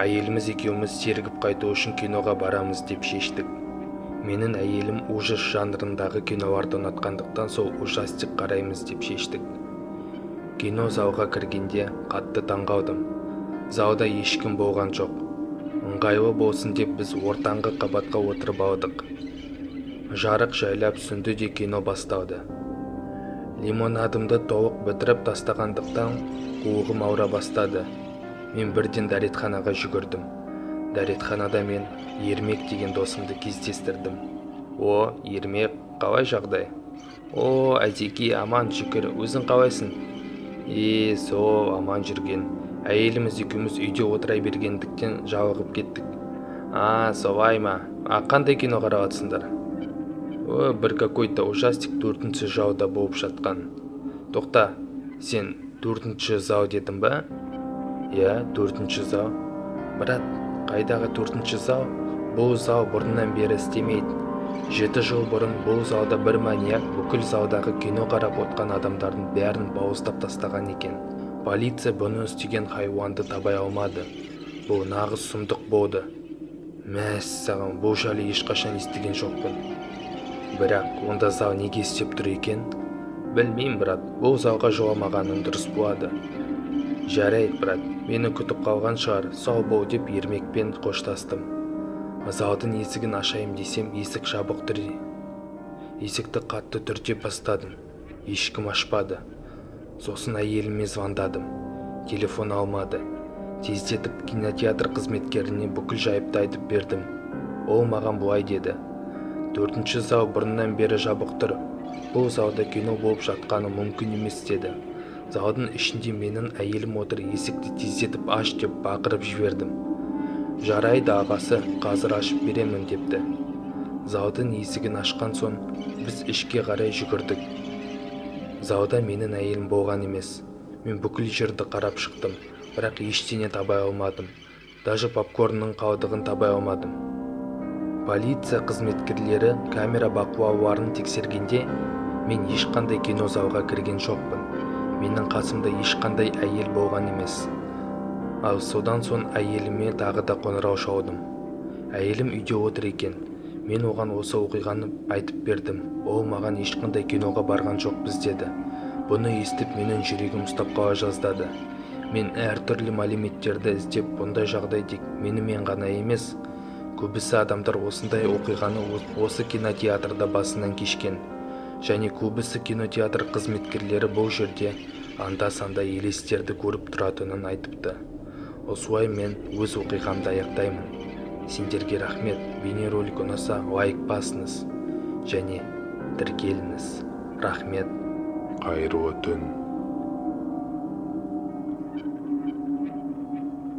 Әйеліміз екеуміз сергіп қайту үшін киноға барамыз деп шештік. Менің әйелім ужас жанрындағы киноларды ұнатқандықтан сол ужастик қараймыз деп шештік. Кино залға кіргенде қатты таңғалдым. Залда ешкім болған жоқ. Ыңғайлы болсын деп біз ортаңғы қабатқа отырып алдық. Жарық жайлап сүнді де кино басталды. Лимонадымды толық бітіріп тастағандықтан қуығым ауыра бастады. Мен бірден дәретханаға жүгірдім. Дәретханада мен Ермек деген досымды кездестірдім. О, Ермек, қалай жағдай? О, Әзеки, аман шүкір, өзің қалайсың? Сол аман жүрген. Әйеліміз екеуміз үйде отыра бергендіктен жалығып кеттік. Солай ма? Қандай кино қарап жатсыңдар? Бір какой-то ужастик 4-ші залда болып жатқан. Тоқта, сен 4-ші зал дедің ба? 4-ші зал. Брат, қайдағы 4-ші зал? Бұл зал бұрыннан бері істемейді. 7 жыл бұрын бұл залда бір маньяк бүкіл залдағы кино қарап отқан адамдардың бәрін бауыздап тастаған екен. Полиция бұны істеген хайуанды табай алмады. Бұл нағыз сұмдық болды. Мәссаған, бұл жайлы ешқашан естіген жоқпын. Бірақ онда зал неге істеп тұр екен? Білмеймін, брат, бұл залға жоламағаның дұрыс болады. Жарайды, брат, мені күтіп қалған шығар, сау бол деп Ермекпен қоштастым. Залдың есігін ашайым десем, есік жабық тұр. Есікті қатты түрте бастадым. Ешкім ашпады. Сосын әйеліме звондадым. Телефон алмады. Тездетіп кинотеатр қызметкеріне бүкіл жайыпты айтып бердім. Ол маған бұлай деді: 4-ші зал бұрыннан бері жабық тұр. Бұл залда кино болып жатқаны мүмкін емес деді. Залдың ішінде менің әйелім отыр, есікті тездетіп аш деп бақырып жібердім. Жарайды ағасы, қазір ашып беремін депті. Залдың есігін ашқан соң біз ішке қарай жүгірдік. Залда менің әйелім болған емес. Мен бүкіл жерді қарап шықтым, бірақ ештеңе табай алмадым. Даже попкорнның қалдығын табай алмадым. Полиция қызметкерлері камера бақылауларын тексергенде, мен ешқандай кино залға кірген жоқпын. Менің қасымда ешқандай әйел болған емес. Ал содан соң әйеліме тағы да қоңырау шалдым. Әйелім үйде отыр екен. Мен оған осы оқиғаны айтып бердім. Ол маған ешқандай киноға барған жоқпыз деді. Бұны естіп менің жүрегім ұстап қала жаздады. Мен әртүрлі мәліметтерді іздеп, бұндай жағдай тек менімен ғана емес, көбісі адамдар осындай оқиғаны осы кинотеатрда басынан кешкен. Және көбісі кинотеатр қызметкерлері бұл жерде анда-санда елестерді көріп тұратынын айтыпты. Осылай мен өз оқиғамды аяқтаймын. Сендерге рахмет. Бейнеролик ұнаса лайк басыңыз және тіркеліңіз. Рахмет. Қайырлы түн.